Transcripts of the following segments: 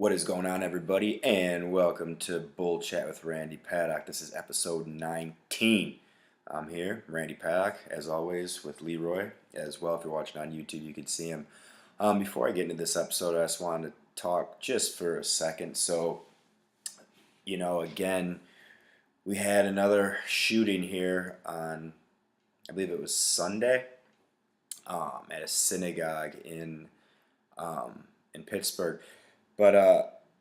What is going on, everybody, and welcome to Bull Chat with Randy Paddock. This is episode 19. I'm here, Randy Paddock, as always, with Leroy as well. If you're watching on YouTube, you can see him. Before I get into this episode, I just wanted to talk just for a second. So, again, we had another shooting here on, I believe it was Sunday, at a synagogue in Pittsburgh. But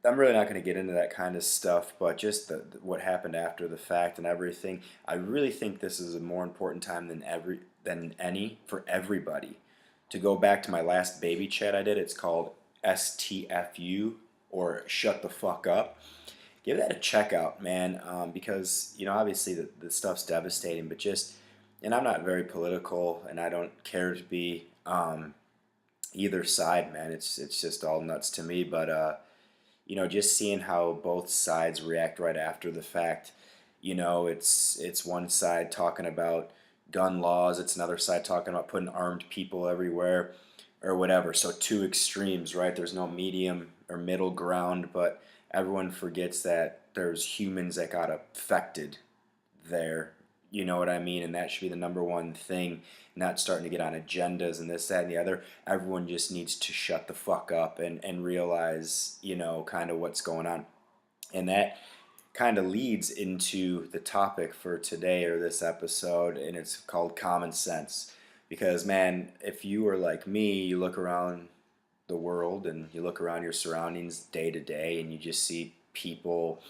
I'm really not going to get into that kind of stuff, but just what happened after the fact and everything. I really think this is a more important time than any for everybody. To go back to my last baby chat I did, it's called STFU, or Shut the Fuck Up. Give that a check out, man, because obviously the stuff's devastating, but and I'm not very political, and I don't care to be either side, man. It's just all nuts to me, but just seeing how both sides react right after the fact. It's one side talking about gun laws, it's another side talking about putting armed people everywhere or whatever. So two extremes, right? There's no medium or middle ground, but everyone forgets that there's humans that got affected there. You know what I mean? And that should be the number one thing, not starting to get on agendas and this, that, and the other. Everyone just needs to shut the fuck up and realize, kind of what's going on. And that kind of leads into the topic for today or this episode, and it's called common sense. Because, man, if you are like me, you look around the world and you look around your surroundings day to day and you just see people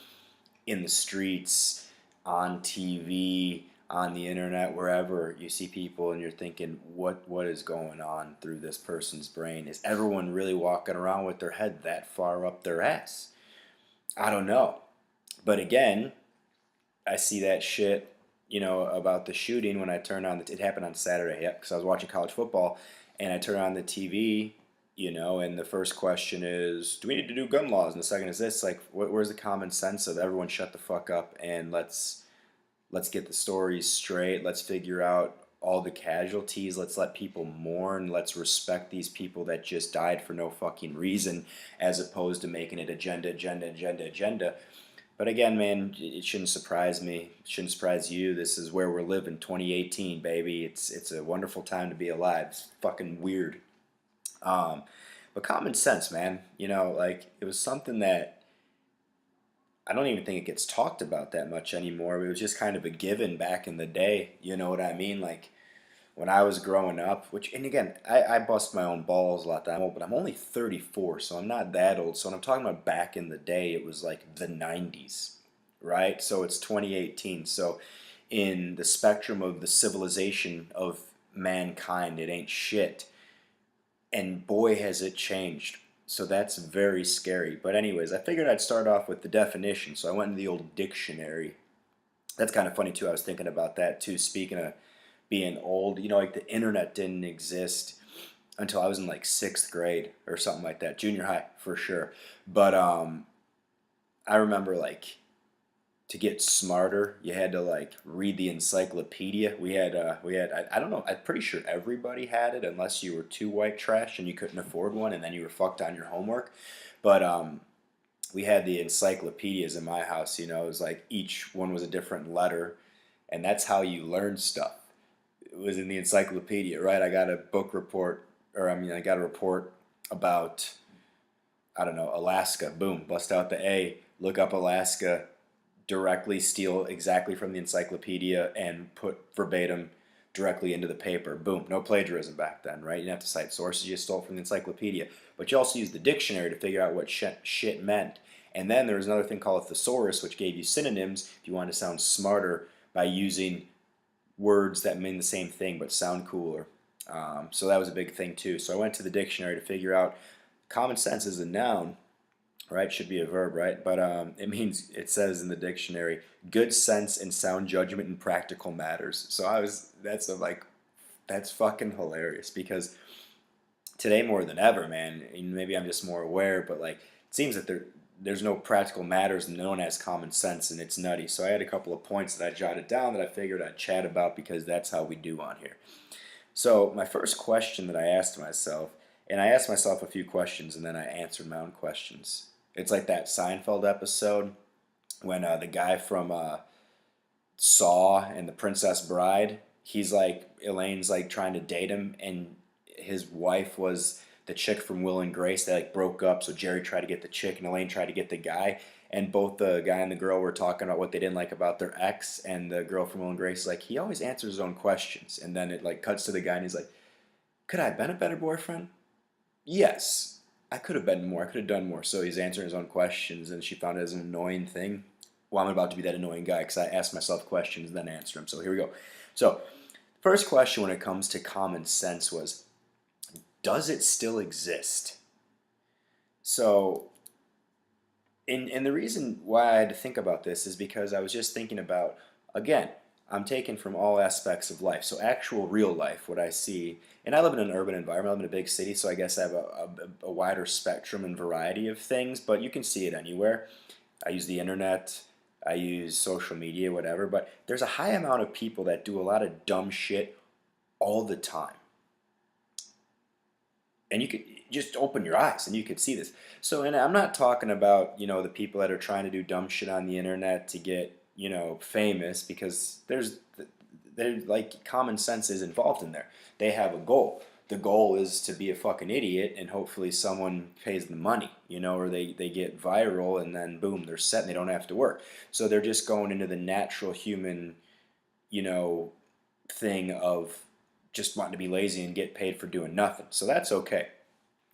in the streets, on TV, on the internet, wherever you see people, and you're thinking, what is going on through this person's brain? Is everyone really walking around with their head that far up their ass? I don't know. But again, I see that shit, about the shooting when I turn on it happened on Saturday, yep, because I was watching college football, and I turn on the TV, and the first question is, do we need to do gun laws? And the second is this, like, where's the common sense of everyone shut the fuck up and let's get the stories straight. Let's figure out all the casualties. Let's let people mourn. Let's respect these people that just died for no fucking reason, as opposed to making it agenda. But again, man, it shouldn't surprise me. It shouldn't surprise you. This is where we're living, 2018, baby. It's a wonderful time to be alive. It's fucking weird. But common sense, man. Like, it was something that I don't even think it gets talked about that much anymore. It was just kind of a given back in the day. You know what I mean? Like, when I was growing up, and again, I bust my own balls a lot that I'm old, but I'm only 34, so I'm not that old. So when I'm talking about back in the day, it was like the 90s, right? So it's 2018. So in the spectrum of the civilization of mankind, it ain't shit. And boy, has it changed. So that's very scary. But anyways, I figured I'd start off with the definition. So I went into the old dictionary. That's kind of funny too. I was thinking about that too. Speaking of being old, like the internet didn't exist until I was in like 6th grade or something like that. Junior high for sure. But I remember, like, to get smarter, you had to like read the encyclopedia. I don't know, I'm pretty sure everybody had it unless you were too white trash and you couldn't afford one, and then you were fucked on your homework. But we had the encyclopedias in my house. It was like each one was a different letter, and that's how you learn stuff. It was in the encyclopedia, right? I got a book report, I got a report about, I don't know, Alaska. Boom, bust out the A, look up Alaska, directly steal exactly from the encyclopedia and put verbatim directly into the paper. Boom. No plagiarism back then, right? You didn't have to cite sources. You stole from the encyclopedia. But you also used the dictionary to figure out what shit meant. And then there was another thing called a thesaurus, which gave you synonyms if you wanted to sound smarter by using words that mean the same thing but sound cooler. So that was a big thing too. So I went to the dictionary to figure out common sense is a noun, right? Should be a verb, right? But it says in the dictionary, good sense and sound judgment in practical matters. So that's fucking hilarious, because today more than ever, man, and maybe I'm just more aware, but like, it seems that there's no practical matters and no one has common sense, and it's nutty. So I had a couple of points that I jotted down that I figured I'd chat about, because that's how we do on here. So my first question that I asked myself, and I asked myself a few questions and then I answered my own questions. It's like that Seinfeld episode when the guy from Saw and the Princess Bride, he's like, Elaine's like trying to date him, and his wife was the chick from Will and Grace. They like broke up, so Jerry tried to get the chick, and Elaine tried to get the guy. And both the guy and the girl were talking about what they didn't like about their ex, and the girl from Will and Grace is like, he always answers his own questions. And then it like cuts to the guy, and he's like, could I have been a better boyfriend? Yes, I could have been more. I could have done more. So he's answering his own questions, and she found it as an annoying thing. Well, I'm about to be that annoying guy because I ask myself questions and then answer them. So here we go. So, first question when it comes to common sense was, does it still exist? So, and the reason why I had to think about this is because I was just thinking about, again, I'm taken from all aspects of life. So actual real life, what I see, and I live in an urban environment, I live in a big city, so I guess I have a wider spectrum and variety of things, but you can see it anywhere. I use the internet, I use social media, whatever, but there's a high amount of people that do a lot of dumb shit all the time. And you could just open your eyes and you could see this. So, and I'm not talking about, the people that are trying to do dumb shit on the internet to get, famous, because there's like common sense is involved in there. They have a goal. The goal is to be a fucking idiot and hopefully someone pays the money, or they get viral and then boom, they're set and they don't have to work. So they're just going into the natural human, you know, thing of just wanting to be lazy and get paid for doing nothing. So that's okay.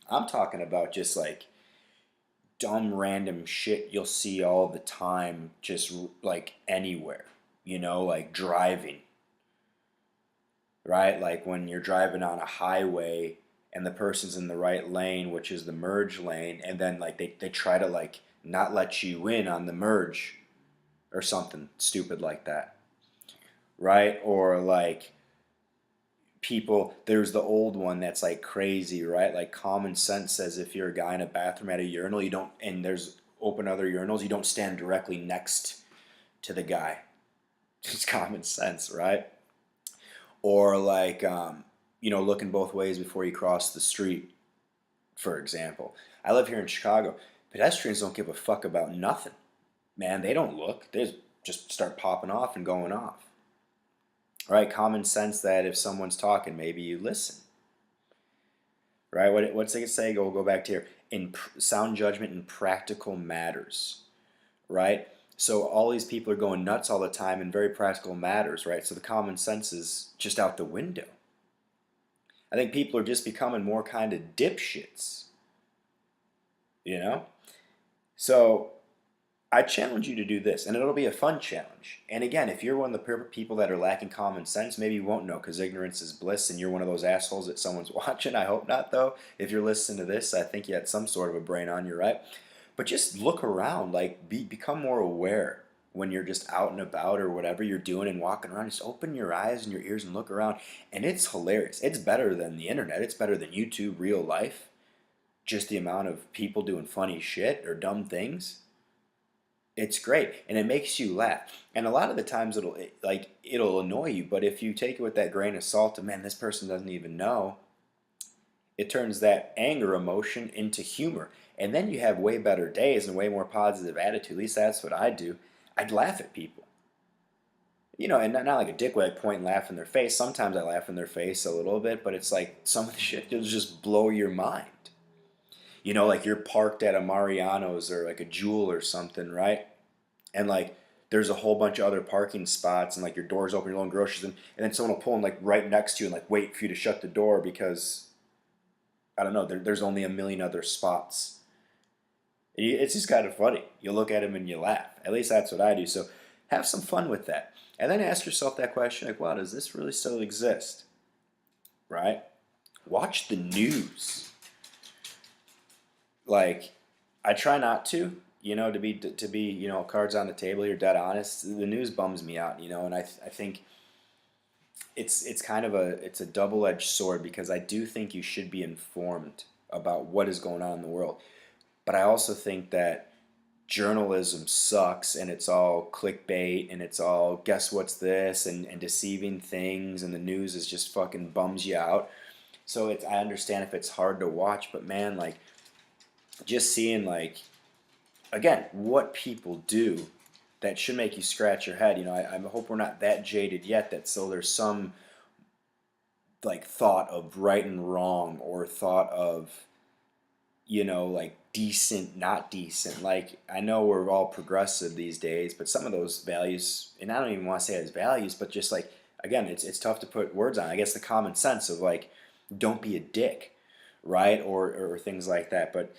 I'm talking about just like dumb random shit you'll see all the time, just like anywhere, like driving, right? Like when you're driving on a highway and the person's in the right lane, which is the merge lane, and then like they try to like not let you in on the merge or something stupid like that, right? Or like people, there's the old one that's like crazy, right? Like common sense says if you're a guy in a bathroom at a urinal, you don't, and there's open other urinals, you don't stand directly next to the guy. It's common sense, right? Or like, looking both ways before you cross the street, for example. I live here in Chicago. Pedestrians don't give a fuck about nothing. Man, they don't look. They just start popping off and going off. Right? Common sense that if someone's talking, maybe you listen. Right? What's it say? Go back to here. Sound judgment in practical matters. Right? So all these people are going nuts all the time in very practical matters, right? So the common sense is just out the window. I think people are just becoming more kind of dipshits. So I challenge you to do this, and it'll be a fun challenge. And again, if you're one of the people that are lacking common sense, maybe you won't know because ignorance is bliss, and you're one of those assholes that someone's watching. I hope not, though. If you're listening to this, I think you had some sort of a brain on you, right? But just look around, like become more aware when you're just out and about or whatever you're doing and walking around. Just open your eyes and your ears and look around, and it's hilarious. It's better than the internet. It's better than YouTube, real life. Just the amount of people doing funny shit or dumb things. It's great, and it makes you laugh. And a lot of the times it'll annoy you, but if you take it with that grain of salt, of man, this person doesn't even know, it turns that anger emotion into humor. And then you have way better days and way more positive attitude. At least that's what I do. I'd laugh at people. And not like a dick where I point and laugh in their face. Sometimes I laugh in their face a little bit, but it's like some of the shit will just blow your mind. Like you're parked at a Mariano's or like a Jewel or something, right? And like there's a whole bunch of other parking spots and like your door's open, you're loading groceries and then someone will pull in like right next to you and like wait for you to shut the door because, I don't know, there's only a million other spots. It's just kind of funny. You look at them and you laugh. At least that's what I do. So have some fun with that. And then ask yourself that question like, wow, does this really still exist? Right? Watch the news. Like, I try not to be cards on the table. You're dead honest. The news bums me out, and I think it's kind of a double-edged sword because I do think you should be informed about what is going on in the world, but I also think that journalism sucks and it's all clickbait and it's all guess what's this and deceiving things and the news is just fucking bums you out. So I understand if it's hard to watch, but man, like just seeing like again, what people do that should make you scratch your head. I hope we're not that jaded yet that so there's some like thought of right and wrong or thought of like decent, not decent. Like, I know we're all progressive these days, but some of those values, and I don't even want to say it as values, but just like, again, it's tough to put words on. I guess the common sense of like, don't be a dick, right? Or things like that. But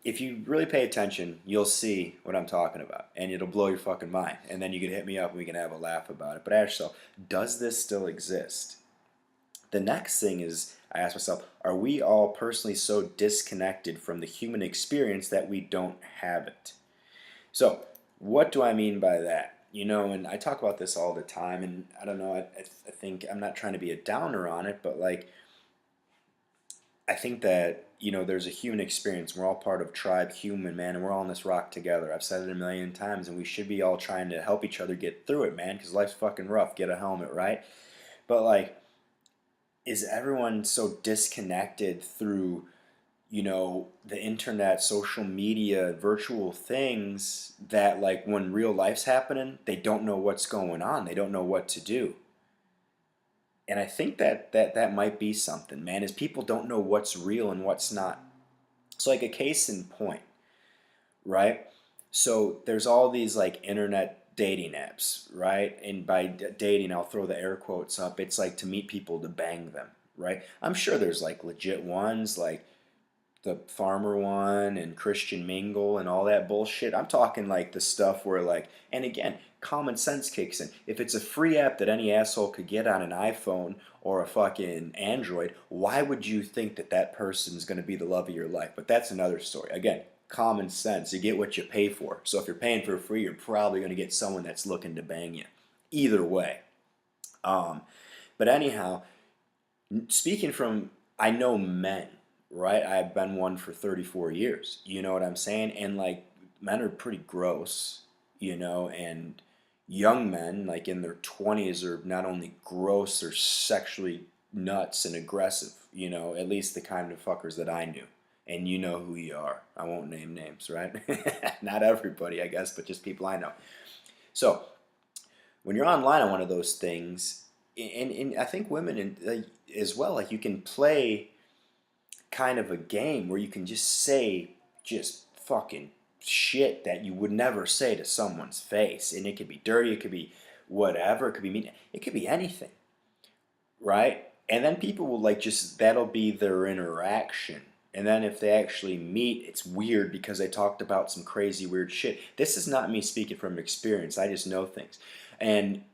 if you really pay attention, you'll see what I'm talking about, and it'll blow your fucking mind. And then you can hit me up and we can have a laugh about it. But actually, does this still exist? The next thing is, I ask myself, are we all personally so disconnected from the human experience that we don't have it? So, what do I mean by that? And I talk about this all the time, and I don't know, I think I'm not trying to be a downer on it, but like, I think that, there's a human experience. We're all part of tribe human, man, and we're all on this rock together. I've said it a million times, and we should be all trying to help each other get through it, man, because life's fucking rough. Get a helmet, right? But like, is everyone so disconnected through the internet, social media, virtual things that like when real life's happening they don't know what's going on, they don't know what to do? And I think that might be something, man, is people don't know what's real and what's not. So like a case in point, right? So there's all these like internet dating apps, right? And by dating, I'll throw the air quotes up. It's like to meet people to bang them, right? I'm sure there's like legit ones like the Farmer one and Christian Mingle and all that bullshit. I'm talking like the stuff where like, and again, common sense kicks in. If it's a free app that any asshole could get on an iPhone or a fucking Android, why would you think that that person's going to be the love of your life? But that's another story. Again, common sense. You get what you pay for. So if you're paying for free, you're probably going to get someone that's looking to bang you. Either way. Um, but anyhow, speaking from, I know men, right? I've been one for 34 years. You know what I'm saying? And like, men are pretty gross, and young men, like in their 20s, are not only gross, they're sexually nuts and aggressive, at least the kind of fuckers that I knew. And you know who you are. I won't name names, right? Not everybody, I guess, but just people I know. So, when you're online on one of those things, and I think women as well, like you can play kind of a game where you can just say just fucking shit that you would never say to someone's face. And it could be dirty, it could be whatever, it could be mean, it could be anything, right? And then people will like just, that'll be their interaction. And then if they actually meet, it's weird because they talked about some crazy weird shit. This is not me speaking from experience. I just know things. And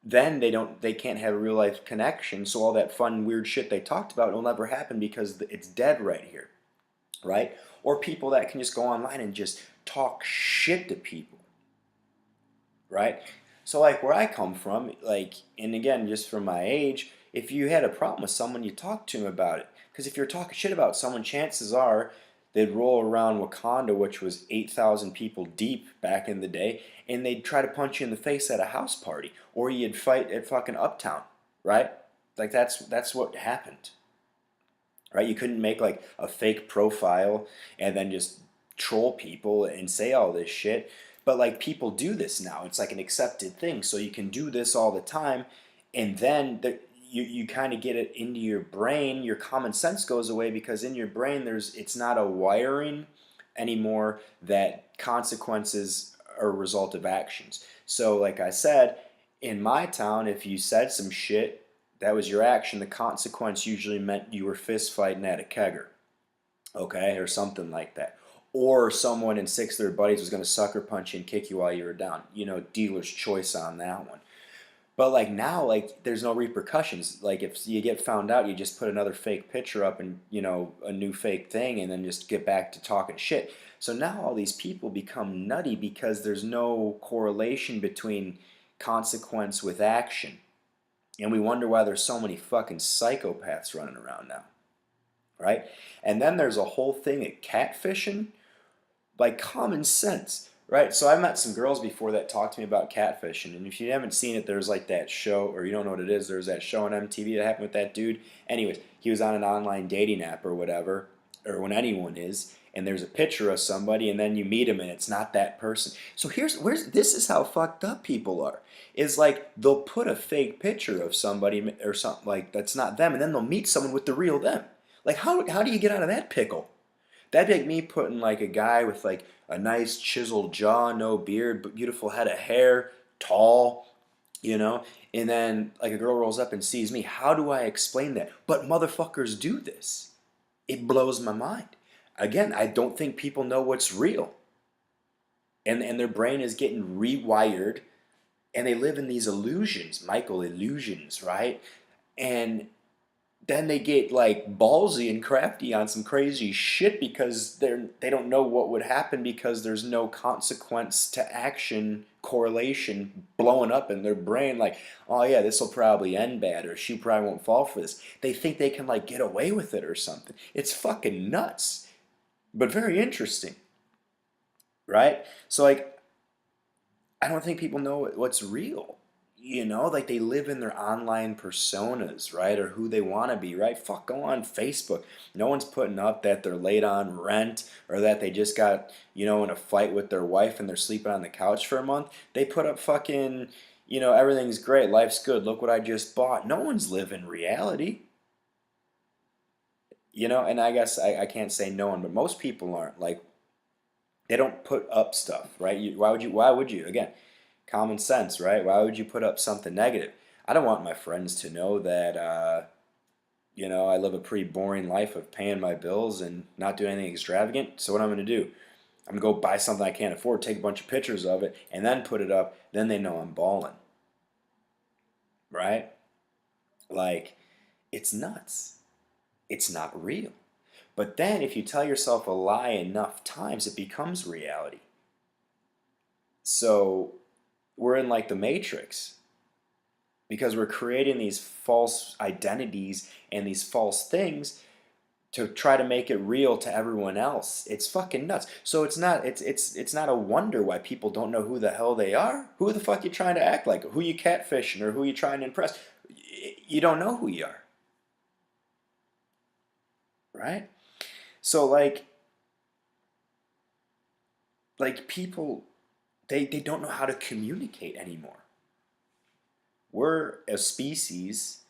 then they can't have a real life connection, so all that fun weird shit they talked about will never happen because it's dead right here, right? Or people that can just go online and just talk shit to people, right? So like where I come from, like, and again, just from my age, if you had a problem with someone, you talk to them about it. Because if you're talking shit about someone, chances are they'd roll around Wakanda, which was 8,000 people deep back in the day, and they'd try to punch you in the face at a house party, or you'd fight at fucking Uptown, right? Like that's what happened, right? You couldn't make like a fake profile and then just troll people and say all this shit. But like people do this now. It's like an accepted thing. So you can do this all the time, and then you kind of get it into your brain. Your common sense goes away because in your brain it's not a wiring anymore that consequences are a result of actions. So like I said, in my town, if you said some shit, that was your action. The consequence usually meant you were fist fighting at a kegger, okay, or something like that. Or someone in six of their buddies was going to sucker punch you and kick you while you were down. Dealer's choice on that one. But like now, like there's no repercussions. Like if you get found out, you just put another fake picture up and a new fake thing, and then just get back to talking shit. So now all these people become nutty because there's no correlation between consequence with action. And we wonder why there's so many fucking psychopaths running around now, right? And then there's a whole thing of catfishing by common sense, right? So I met some girls before that talked to me about catfishing. And if you haven't seen it, there's like that show, or you don't know what it is, there's that show on MTV that happened with that dude. Anyways, he was on an online dating app or whatever, or when anyone is, and there's a picture of somebody, and then you meet them and it's not that person. So this is how fucked up people are. Is like they'll put a fake picture of somebody or something like that's not them, and then they'll meet someone with the real them. Like how do you get out of that pickle? That'd be like me putting like a guy with like a nice chiseled jaw, no beard, but beautiful head of hair, tall, you know, and then like a girl rolls up and sees me. How do I explain that? But motherfuckers do this. It blows my mind. Again, I don't think people know what's real. And their brain is getting rewired and they live in these illusions, Michael, illusions, right? And then they get like ballsy and crafty on some crazy shit because they don't know what would happen because there's no consequence to action correlation blowing up in their brain like, oh yeah, this will probably end bad or she probably won't fall for this. They think they can like get away with it or something. It's fucking nuts, but very interesting, right? So like I don't think people know what's real. Like they live in their online personas, right? Or who they want to be, right? Fuck, go on Facebook. No one's putting up that they're late on rent or that they just got, in a fight with their wife and they're sleeping on the couch for a month. They put up fucking, everything's great, life's good, look what I just bought. No one's living reality. And I guess I can't say no one, but most people aren't. Like, they don't put up stuff, right? Why would you? Again, common sense, right? Why would you put up something negative? I don't want my friends to know that, I live a pretty boring life of paying my bills and not doing anything extravagant. So what I'm going to do, I'm going to go buy something I can't afford, take a bunch of pictures of it, and then put it up. Then they know I'm balling, right? Like, it's nuts. It's not real. But then if you tell yourself a lie enough times, it becomes reality. So we're in like the Matrix because we're creating these false identities and these false things to try to make it real to everyone else. It's fucking nuts. So it's not a wonder why people don't know who the hell they are. Who the fuck you trying to act like? Who you catfishing or who you trying to impress? You don't know who you are. Right? So like people they don't know how to communicate anymore. We're a species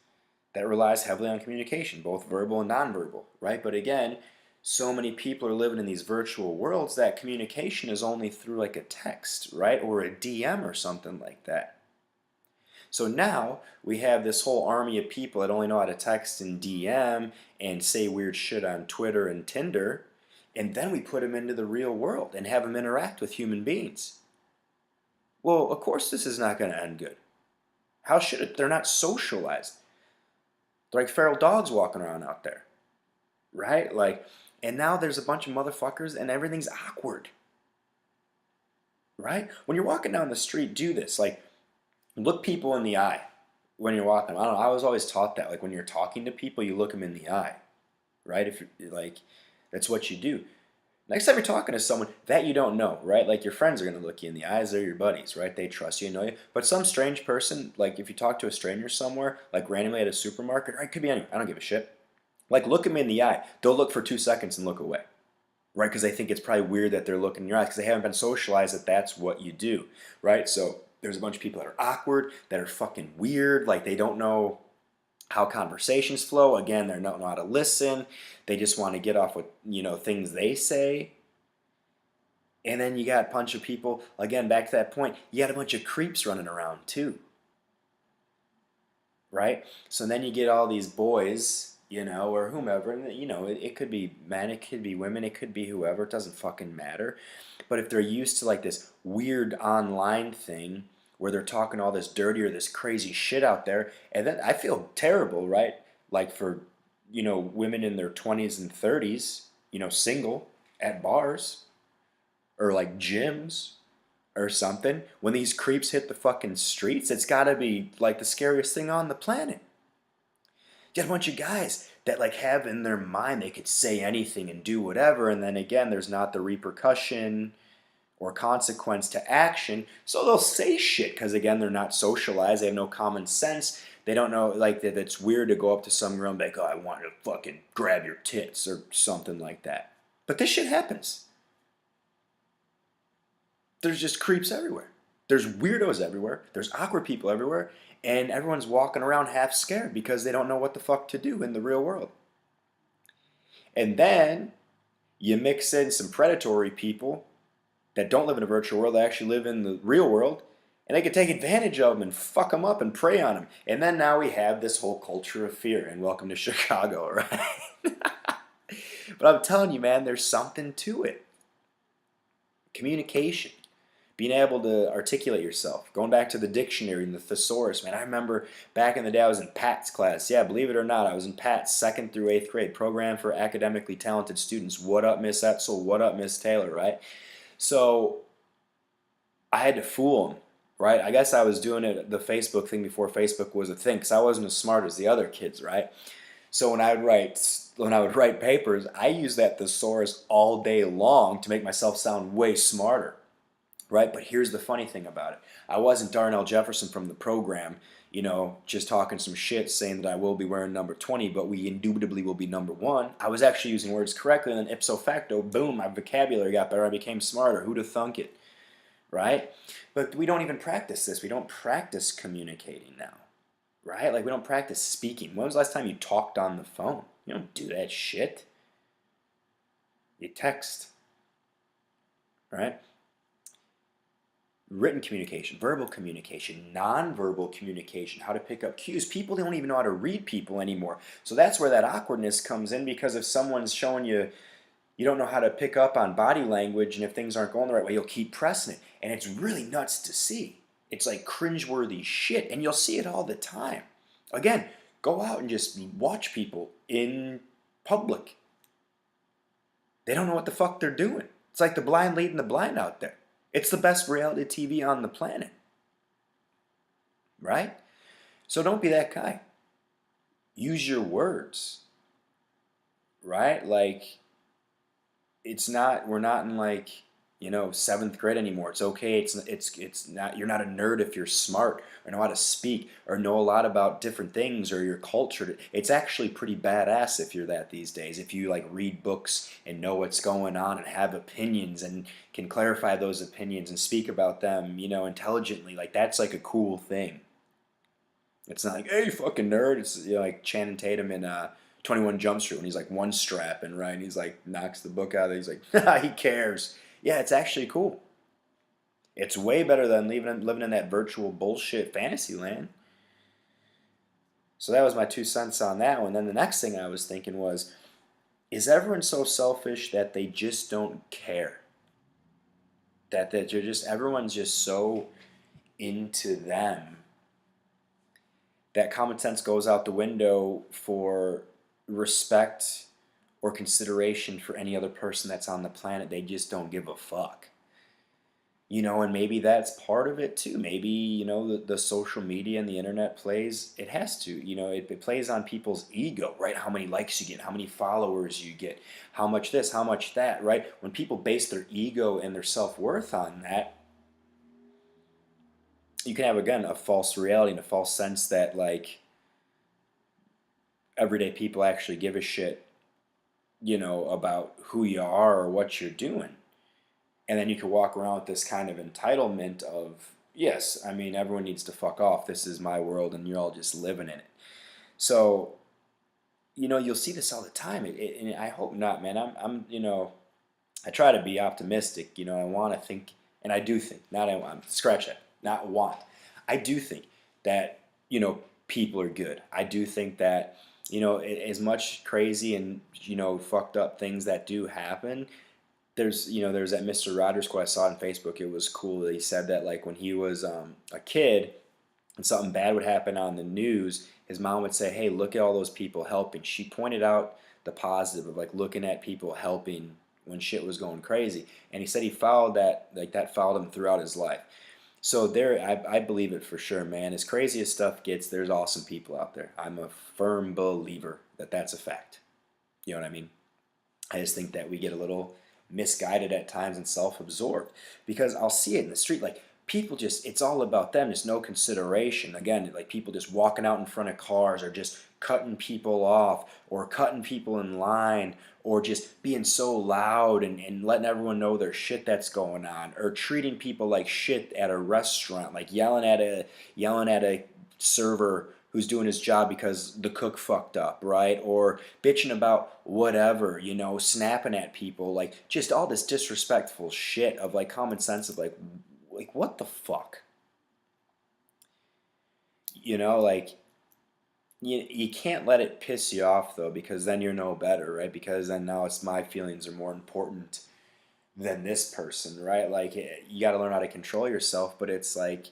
that relies heavily on communication, both verbal and nonverbal, right? But again, so many people are living in these virtual worlds that communication is only through like a text, right? Or a DM or something like that. So now we have this whole army of people that only know how to text and DM and say weird shit on Twitter and Tinder, and then we put them into the real world and have them interact with human beings. Well, of course this is not going to end good. How should it? They're not socialized. They're like feral dogs walking around out there, right? Like, and now there's a bunch of motherfuckers and everything's awkward, right? When you're walking down the street, do this. Like, look people in the eye when you're walking. I don't know. I was always taught that. Like, when you're talking to people, you look them in the eye, right? If you're like, that's what you do. Next time you're talking to someone that you don't know, right? Like your friends are going to look you in the eyes. They're your buddies, right? They trust you and know you. But some strange person, like if you talk to a stranger somewhere, like randomly at a supermarket, or it could be anyone, I don't give a shit. Like look them in the eye. They'll look for 2 seconds and look away, right? Because they think it's probably weird that they're looking in your eyes because they haven't been socialized that that's what you do, right? So there's a bunch of people that are awkward, that are fucking weird, like they don't know how conversations flow. Again, they don't know how to listen. They just want to get off with, things they say. And then you got a bunch of people, again, back to that point, you got a bunch of creeps running around too. Right? So then you get all these boys, or whomever, and it could be men, it could be women, it could be whoever, it doesn't fucking matter. But if they're used to like this weird online thing, where they're talking all this dirty or this crazy shit out there, and then I feel terrible, right? Like for, women in their 20s and 30s, single at bars or like gyms or something. When these creeps hit the fucking streets, it's got to be like the scariest thing on the planet. You got a bunch of guys that like have in their mind they could say anything and do whatever, and then again, there's not the repercussion or consequence to action, so they'll say shit because again they're not socialized, they have no common sense, they don't know like that it's weird to go up to some girl and be like, oh, I want to fucking grab your tits or something like that, But this shit happens. There's just creeps everywhere. There's weirdos everywhere. There's awkward people everywhere. And everyone's walking around half scared because they don't know what the fuck to do in the real world. And then you mix in some predatory people that don't live in a virtual world, they actually live in the real world, and they can take advantage of them and fuck them up and prey on them. And then now we have this whole culture of fear, and welcome to Chicago, right? But I'm telling you, man, there's something to it. Communication. Being able to articulate yourself. Going back to the dictionary and the thesaurus, man. I remember back in the day I was in Pat's class. Yeah, believe it or not, I was in Pat's 2nd through 8th grade program for academically talented students. What up, Miss Etzel? What up, Miss Taylor, right? So I had to fool them, right? I guess I was doing it the Facebook thing before Facebook was a thing because I wasn't as smart as the other kids, right? So when I would write papers, I used that thesaurus all day long to make myself sound way smarter. Right? But here's the funny thing about it. I wasn't Darnell Jefferson from the program, just talking some shit saying that I will be wearing number 20, but we indubitably will be number 1. I was actually using words correctly, and then ipso facto, boom, my vocabulary got better. I became smarter. Who'd have thunk it? Right? But we don't even practice this. We don't practice communicating now. Right? Like, we don't practice speaking. When was the last time you talked on the phone? You don't do that shit. You text. Right? Written communication, verbal communication, nonverbal communication, how to pick up cues. People don't even know how to read people anymore. So that's where that awkwardness comes in, because if someone's showing you, you don't know how to pick up on body language, and if things aren't going the right way, you'll keep pressing it. And it's really nuts to see. It's like cringeworthy shit, and you'll see it all the time. Again, go out and just watch people in public. They don't know what the fuck they're doing. It's like the blind leading the blind out there. It's the best reality TV on the planet. Right? So don't be that guy. Use your words. Right? Like, we're not in 7th grade anymore. It's okay. It's not, you're not a nerd if you're smart or know how to speak or know a lot about different things or your culture. It's actually pretty badass if you're that these days. If you read books and know what's going on and have opinions and can clarify those opinions and speak about them, intelligently, that's a cool thing. It's not like, hey, fucking nerd. It's like Channing Tatum in 21 Jump Street when he's one strapping, right? And he's knocks the book out. He's like, he cares. Yeah, it's actually cool. It's way better than living in that virtual bullshit fantasy land. So that was my 2 cents on that one. Then the next thing I was thinking was, is everyone so selfish that they just don't care? That everyone's just so into them that common sense goes out the window for respect or consideration for any other person that's on the planet. They just don't give a fuck. And maybe that's part of it too. Maybe, the social media and the internet it has to, it plays on people's ego, right? How many likes you get, how many followers you get, how much this, how much that, right? When people base their ego and their self-worth on that, you can have, again, a false reality and a false sense that, everyday people actually give a shit, about who you are or what you're doing. And then you could walk around with this kind of entitlement of, yes, everyone needs to fuck off. This is my world and you're all just living in it. So, you'll see this all the time. And I hope not, man. I try to be optimistic. I want to think, and I do think, scratch that, not want. I do think that, people are good. I do think that, as much crazy and, fucked up things that do happen, there's that Mr. Rogers quote I saw on Facebook. It was cool that he said that when he was a kid and something bad would happen on the news, his mom would say, hey, look at all those people helping. She pointed out the positive of looking at people helping when shit was going crazy. And he said he followed that, that followed him throughout his life. So I believe it for sure, man. As crazy as stuff gets, there's awesome people out there. I'm a firm believer that that's a fact. You know what I mean? I just think that we get a little misguided at times and self-absorbed, because I'll see it in the street. people just, it's all about them, just no consideration. Again, like people just walking out in front of cars, or just cutting people off, or cutting people in line, or just being so loud and letting everyone know their shit that's going on, or treating people like shit at a restaurant, like yelling at a server who's doing his job because the cook fucked up, right? Or bitching about whatever, snapping at people, like just all this disrespectful shit of like common sense of like what the fuck? Like you can't let it piss you off though, because then you're no better, right? Because then now it's my feelings are more important than this person, right? Like you got to learn how to control yourself, but it's like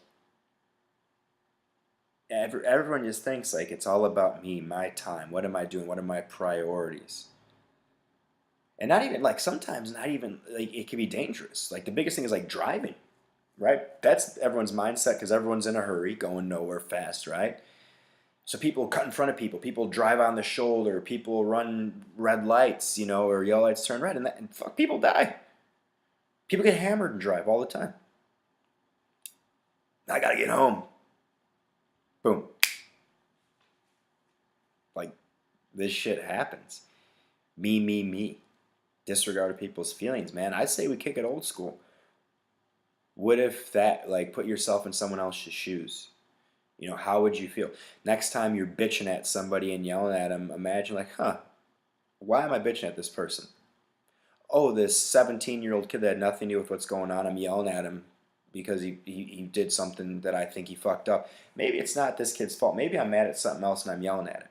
everyone just thinks like it's all about me, my time. What am I doing? What are my priorities? And not even like sometimes not even like it can be dangerous. Like the biggest thing is like driving, right? That's everyone's mindset because everyone's in a hurry, going nowhere fast, right? So people cut in front of people, people drive on the shoulder, people run red lights, or yellow lights turn red, and fuck, people die. People get hammered and drive all the time. I gotta get home. Boom. Like this shit happens. Me, me, me. Disregard of people's feelings, man. I say we kick it old school. What if that, like, put yourself in someone else's shoes? How would you feel? Next time you're bitching at somebody and yelling at them, imagine, like, why am I bitching at this person? Oh, this 17-year-old kid that had nothing to do with what's going on, I'm yelling at him because he did something that I think he fucked up. Maybe it's not this kid's fault. Maybe I'm mad at something else and I'm yelling at it.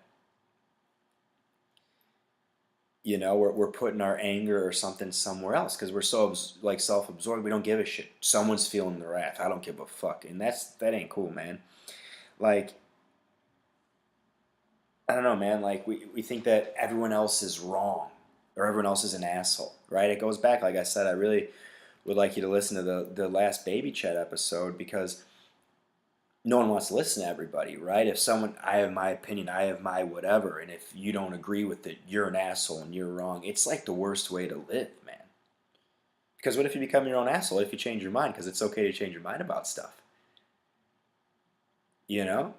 We're putting our anger or something somewhere else because we're so like self-absorbed. We don't give a shit. Someone's feeling the wrath. I don't give a fuck, and that ain't cool, man. Like I don't know, man. Like we think that everyone else is wrong or everyone else is an asshole, right? It goes back, like I said. I really would like you to listen to the last Baby Chat episode because no one wants to listen to everybody, right? If someone, I have my opinion, I have my whatever, and if you don't agree with it, you're an asshole and you're wrong. It's like the worst way to live, man. Because what if you become your own asshole? What if you change your mind? Because it's okay to change your mind about stuff, you know?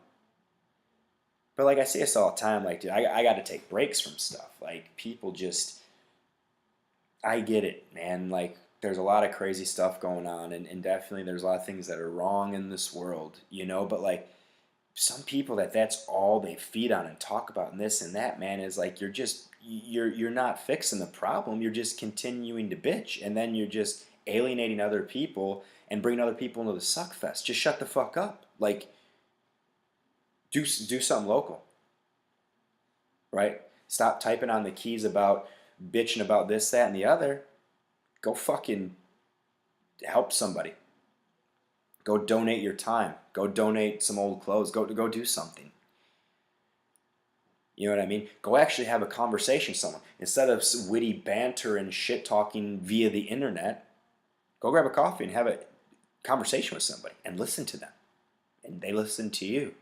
But like I say this all the time, like, dude, I got to take breaks from stuff. Like, people just, I get it, man. Like, there's a lot of crazy stuff going on, and definitely there's a lot of things that are wrong in this world, But like, some people that's all they feed on and talk about and this and that, man, is like you're not fixing the problem. You're just continuing to bitch, and then you're just alienating other people and bringing other people into the suck fest. Just shut the fuck up. Like, do something local, right? Stop typing on the keys about bitching about this, that, and the other. Go fucking help somebody. Go donate your time. Go donate some old clothes. Go do something. You know what I mean? Go actually have a conversation with someone. Instead of witty banter and shit talking via the internet, go grab a coffee and have a conversation with somebody and listen to them. And they listen to you.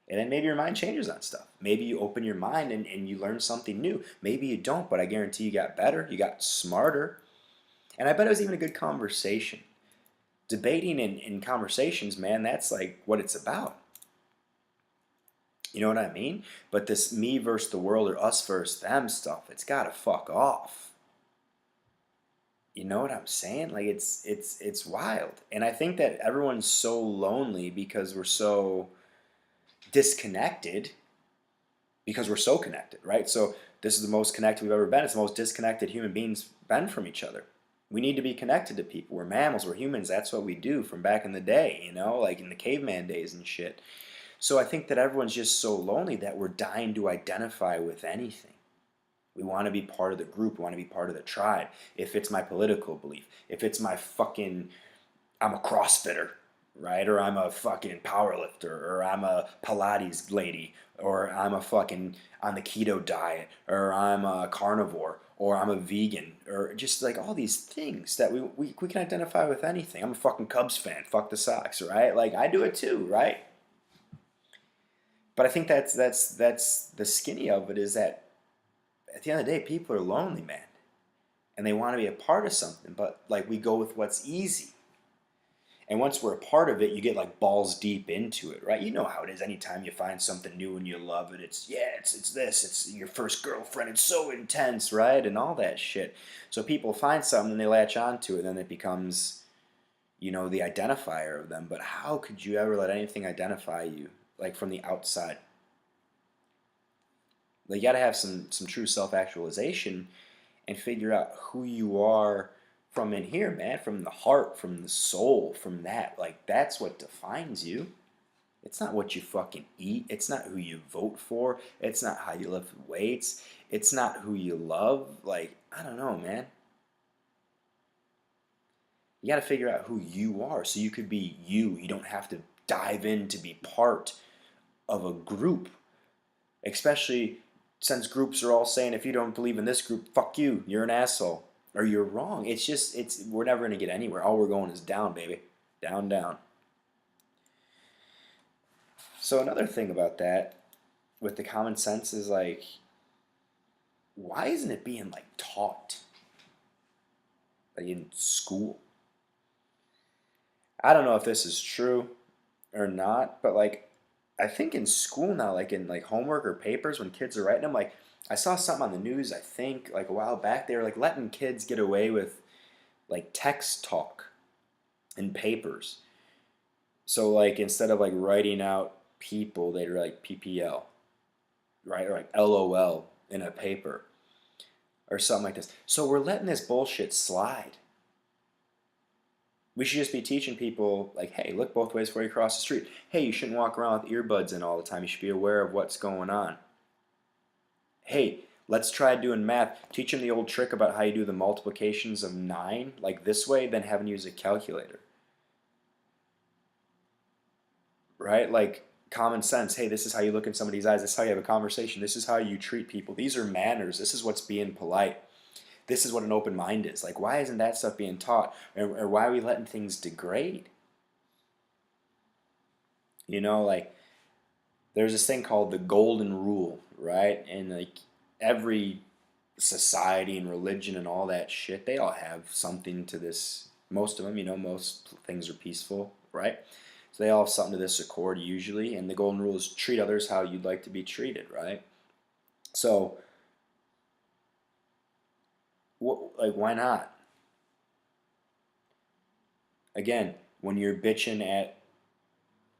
And then maybe your mind changes on stuff. Maybe you open your mind and you learn something new. Maybe you don't, but I guarantee you got better. You got smarter. And I bet it was even a good conversation. Debating in conversations, man, that's like what it's about. You know what I mean? But this me versus the world or us versus them stuff, it's gotta fuck off. You know what I'm saying? Like it's wild. And I think that everyone's so lonely because we're so disconnected because we're so connected, right? So this is the most connected we've ever been. It's the most disconnected human beings been from each other. We need to be connected to people. We're mammals, we're humans. That's what we do from back in the day, like in the caveman days and shit. So I think that everyone's just so lonely that we're dying to identify with anything. We want to be part of the group. We want to be part of the tribe. If it's my political belief, if it's my fucking, I'm a CrossFitter, right? Or I'm a fucking powerlifter, or I'm a Pilates lady, or I'm a fucking on the keto diet, or I'm a carnivore, or I'm a vegan, or just like all these things that we can identify with anything. I'm a fucking Cubs fan. Fuck the Sox, right? Like I do it too, right? But I think that's the skinny of it is that at the end of the day, people are lonely, man, and they want to be a part of something. But like we go with what's easy, And once we're a part of it, you get like balls deep into it, right? You know how it is. Anytime you find something new and you love it, it's this, it's your first girlfriend. It's so intense, right? And all that shit. So people find something and they latch onto it, and then it becomes, the identifier of them. But how could you ever let anything identify you, like from the outside? Like, you got to have some true self actualization and figure out who you are from in here, man, from the heart, from the soul, from that. Like, that's what defines you. It's not what you fucking eat. It's not who you vote for. It's not how you lift weights. It's not who you love. Like, I don't know, man. You got to figure out who you are so you could be you. You don't have to dive in to be part of a group, especially since groups are all saying, if you don't believe in this group, fuck you, you're an asshole, or you're wrong. We're never going to get anywhere. All we're going is down, baby. Down, down. So another thing about that with the common sense is like, why isn't it being like taught, like in school? I don't know if this is true or not, but like, I think in school now, like in like homework or papers, when kids are writing them, like I saw something on the news, I think like a while back, they were like letting kids get away with like text talk in papers. So like instead of like writing out people, they'd write PPL, right? Or like LOL in a paper or something like this. So we're letting this bullshit slide. We should just be teaching people, like, hey, look both ways before you cross the street. Hey, you shouldn't walk around with earbuds in all the time. You should be aware of what's going on. Hey, let's try doing math. Teach them the old trick about how you do the multiplications of 9, like this way, then have them use a calculator. Right? Like, common sense. Hey, this is how you look in somebody's eyes. This is how you have a conversation. This is how you treat people. These are manners. This is what's being polite. This is what an open mind is. Like, why isn't that stuff being taught? Or why are we letting things degrade? Like, there's this thing called the golden rule, right? And like every society and religion and all that shit, they all have something to this. Most of them, most things are peaceful, right? So they all have something to this accord usually. And the golden rule is treat others how you'd like to be treated, right? So, like, why not? Again, when you're bitching at,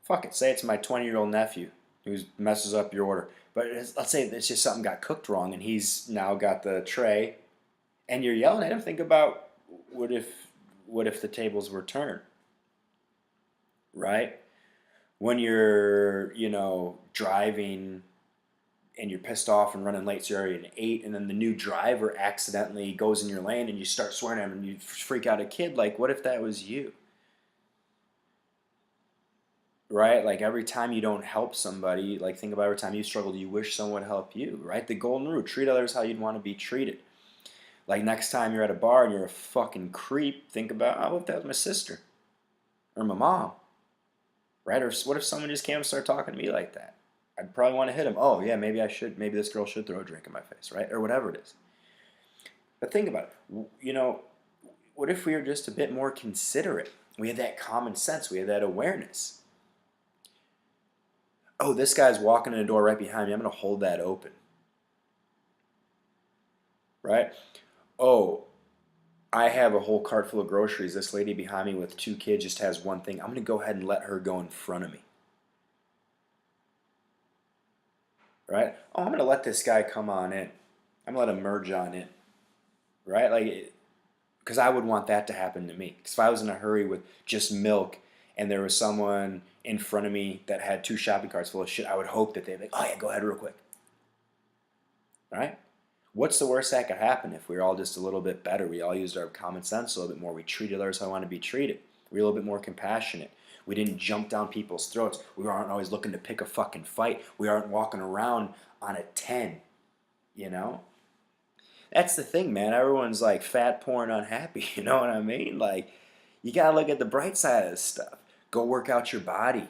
fuck it, say it's my 20-year-old nephew who messes up your order. But let's say it's just something got cooked wrong and he's now got the tray and you're yelling at him. Think about what if the tables were turned, right? When you're, driving and you're pissed off and running late, so you're already an 8, and then the new driver accidentally goes in your lane and you start swearing at him and you freak out a kid, like, what if that was you? Right? Like every time you don't help somebody, like think about every time you struggle, you wish someone would help you, right? The golden rule, treat others how you'd want to be treated. Like next time you're at a bar and you're a fucking creep, think about, oh, what if that was my sister or my mom, right? Or what if someone just came and started talking to me like that? I'd probably want to hit him. Oh yeah, maybe this girl should throw a drink in my face, right? Or whatever it is. But think about it. What if we were just a bit more considerate? We had that common sense. We had that awareness. Oh, this guy's walking in a door right behind me. I'm going to hold that open. Right? Oh, I have a whole cart full of groceries. This lady behind me with 2 kids just has one thing. I'm going to go ahead and let her go in front of me. Right? Oh, I'm going to let this guy come on in. I'm going to let him merge on in. Right? Like, because I would want that to happen to me. Because if I was in a hurry with just milk and there was someone in front of me that had 2 shopping carts full of shit, I would hope that they'd be like, oh yeah, go ahead real quick. Right? What's the worst that could happen if we were all just a little bit better? We all used our common sense a little bit more. We treated others how we want to be treated. We were a little bit more compassionate. We didn't jump down people's throats. We aren't always looking to pick a fucking fight. We aren't walking around on a 10, That's the thing, man. Everyone's like fat, poor, and unhappy. You know what I mean? Like, you gotta look at the bright side of this stuff. Go work out your body.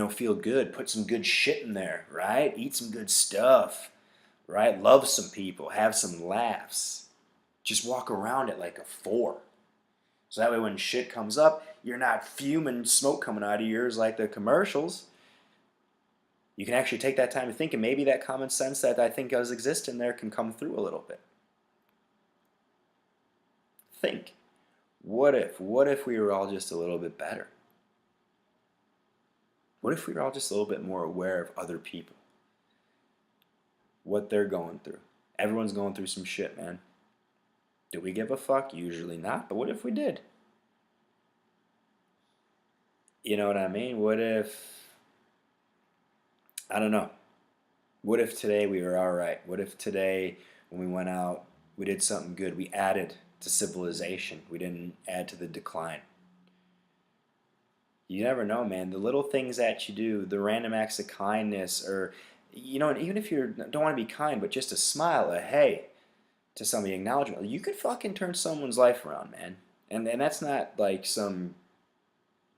Feel good. Put some good shit in there, right? Eat some good stuff, right? Love some people. Have some laughs. Just walk around it like a 4. So that way when shit comes up, you're not fuming smoke coming out of your ears like the commercials. You can actually take that time to think, and maybe that common sense that I think does exist in there can come through a little bit. Think. What if we were all just a little bit better? What if we were all just a little bit more aware of other people? What they're going through. Everyone's going through some shit, man. Do we give a fuck? Usually not, but what if we did? You know what I mean? What if, I don't know. What if today we were alright? What if today, when we went out, we did something good? We added to civilization. We didn't add to the decline. You never know, man. The little things that you do, the random acts of kindness, or, and even if you don't want to be kind, but just a smile, a hey to somebody, acknowledgement, you could fucking turn someone's life around, man. And that's not like some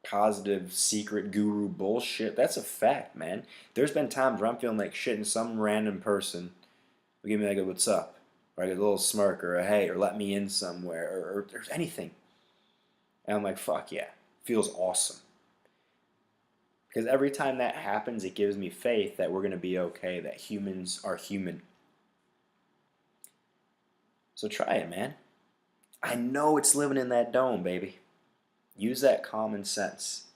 positive secret guru bullshit. That's a fact, man. There's been times where I'm feeling like shit and some random person will give me like a what's up, or like a little smirk, or a hey, or let me in somewhere, or there's anything. And I'm like, fuck yeah. Feels awesome. Because every time that happens, it gives me faith that we're going to be okay, that humans are human. So try it, man. I know it's living in that dome, baby. Use that common sense.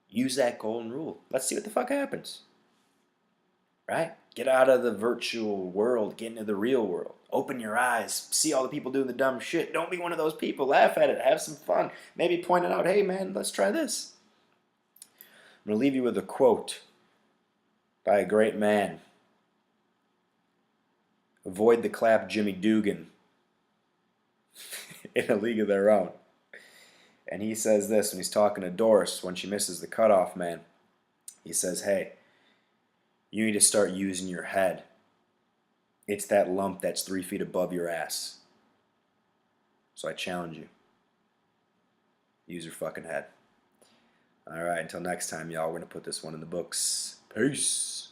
Use that golden rule. Let's see what the fuck happens. Right? Get out of the virtual world, get into the real world. Open your eyes. See all the people doing the dumb shit. Don't be one of those people. Laugh at it. Have some fun. Maybe point it out. Hey, man, let's try this. I'm going to leave you with a quote by a great man. Avoid the clap, Jimmy Dugan. In A League of Their Own. And he says this when he's talking to Doris when she misses the cutoff man. He says, hey, you need to start using your head. It's that lump that's 3 feet above your ass. So I challenge you. Use your fucking head. Alright, until next time, y'all, we're going to put this one in the books. Peace.